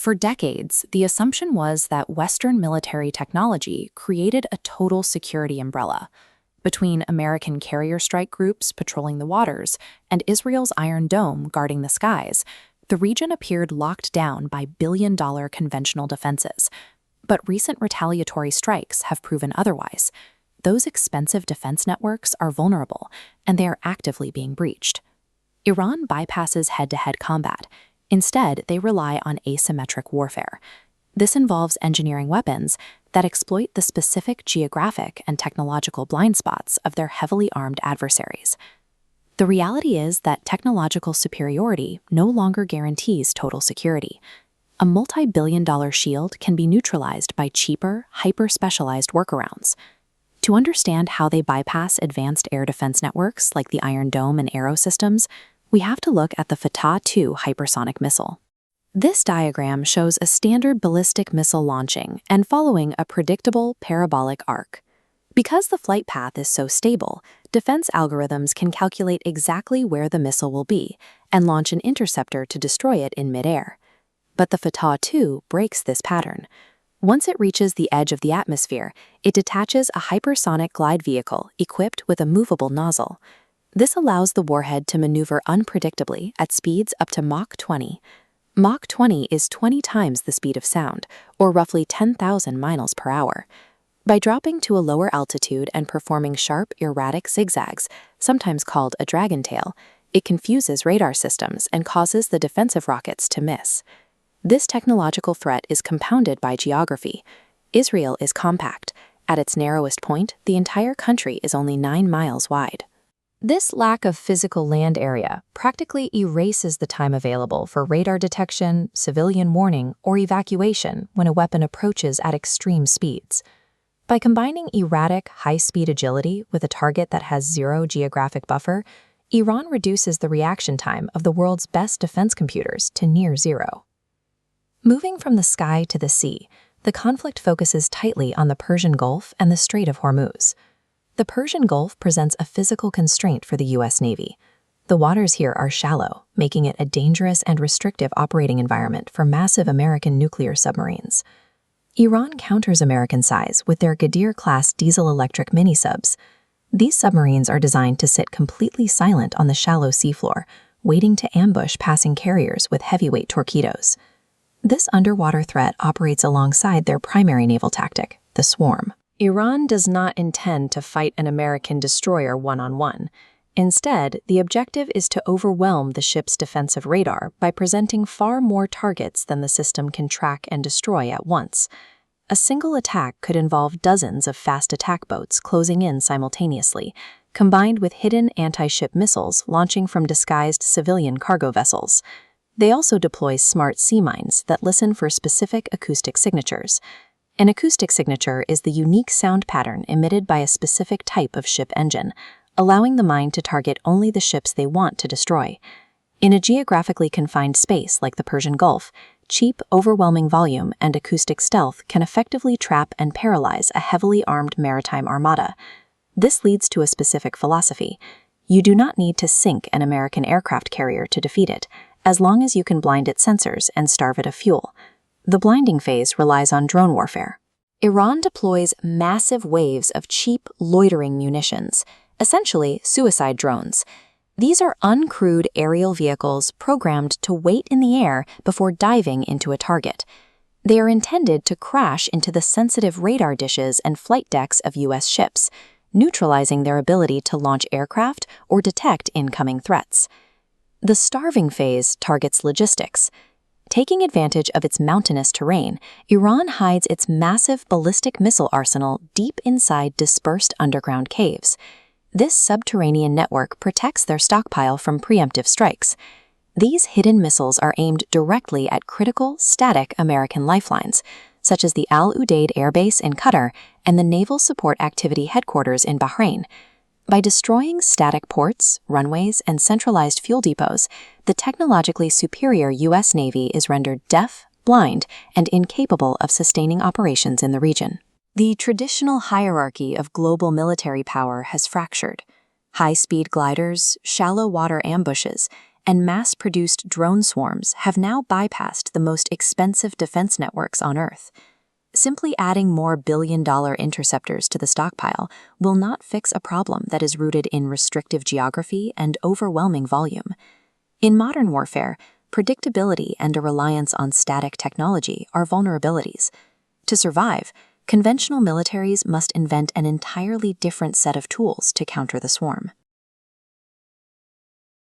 For decades, the assumption was that Western military technology created a total security umbrella. Between American carrier strike groups patrolling the waters and Israel's Iron Dome guarding the skies, the region appeared locked down by billion-dollar conventional defenses. But recent retaliatory strikes have proven otherwise. Those expensive defense networks are vulnerable, and they are actively being breached. Iran bypasses head-to-head combat. Instead, they rely on asymmetric warfare. This involves engineering weapons that exploit the specific geographic and technological blind spots of their heavily armed adversaries. The reality is that technological superiority no longer guarantees total security. A multi-billion-dollar shield can be neutralized by cheaper, hyper-specialized workarounds. To understand how they bypass advanced air defense networks like the Iron Dome and Arrow systems, we have to look at the Fatah-2 hypersonic missile. This diagram shows a standard ballistic missile launching and following a predictable parabolic arc. Because the flight path is so stable, defense algorithms can calculate exactly where the missile will be and launch an interceptor to destroy it in midair. But the Fatah-2 breaks this pattern. Once it reaches the edge of the atmosphere, it detaches a hypersonic glide vehicle equipped with a movable nozzle. This allows the warhead to maneuver unpredictably at speeds up to Mach 20. Mach 20 is 20 times the speed of sound, or roughly 10,000 miles per hour. By dropping to a lower altitude and performing sharp, erratic zigzags, sometimes called a dragon tail, it confuses radar systems and causes the defensive rockets to miss. This technological threat is compounded by geography. Israel is compact. At its narrowest point, the entire country is only 9 miles wide. This lack of physical land area practically erases the time available for radar detection, civilian warning, or evacuation when a weapon approaches at extreme speeds. By combining erratic, high-speed agility with a target that has zero geographic buffer, Iran reduces the reaction time of the world's best defense computers to near zero. Moving from the sky to the sea, the conflict focuses tightly on the Persian Gulf and the Strait of Hormuz. The Persian Gulf presents a physical constraint for the U.S. Navy. The waters here are shallow, making it a dangerous and restrictive operating environment for massive American nuclear submarines. Iran counters American size with their Ghadir-class diesel-electric mini-subs. These submarines are designed to sit completely silent on the shallow seafloor, waiting to ambush passing carriers with heavyweight torpedoes. This underwater threat operates alongside their primary naval tactic, the swarm. Iran does not intend to fight an American destroyer one-on-one. Instead, the objective is to overwhelm the ship's defensive radar by presenting far more targets than the system can track and destroy at once. A single attack could involve dozens of fast attack boats closing in simultaneously, combined with hidden anti-ship missiles launching from disguised civilian cargo vessels. They also deploy smart sea mines that listen for specific acoustic signatures. An acoustic signature is the unique sound pattern emitted by a specific type of ship engine, allowing the mine to target only the ships they want to destroy. In a geographically confined space like the Persian Gulf, cheap, overwhelming volume and acoustic stealth can effectively trap and paralyze a heavily armed maritime armada. This leads to a specific philosophy. You do not need to sink an American aircraft carrier to defeat it, as long as you can blind its sensors and starve it of fuel. The blinding phase relies on drone warfare. Iran deploys massive waves of cheap, loitering munitions, essentially suicide drones. These are uncrewed aerial vehicles programmed to wait in the air before diving into a target. They are intended to crash into the sensitive radar dishes and flight decks of U.S. ships, neutralizing their ability to launch aircraft or detect incoming threats. The starving phase targets logistics. Taking advantage of its mountainous terrain, Iran hides its massive ballistic missile arsenal deep inside dispersed underground caves. This subterranean network protects their stockpile from preemptive strikes. These hidden missiles are aimed directly at critical, static American lifelines, such as the Al Udeid Air Base in Qatar and the Naval Support Activity Headquarters in Bahrain. By destroying static ports, runways, and centralized fuel depots, the technologically superior U.S. Navy is rendered deaf, blind, and incapable of sustaining operations in the region. The traditional hierarchy of global military power has fractured. High-speed gliders, shallow water ambushes, and mass-produced drone swarms have now bypassed the most expensive defense networks on Earth. Simply adding more billion-dollar interceptors to the stockpile will not fix a problem that is rooted in restrictive geography and overwhelming volume. In modern warfare, predictability and a reliance on static technology are vulnerabilities. To survive, conventional militaries must invent an entirely different set of tools to counter the swarm.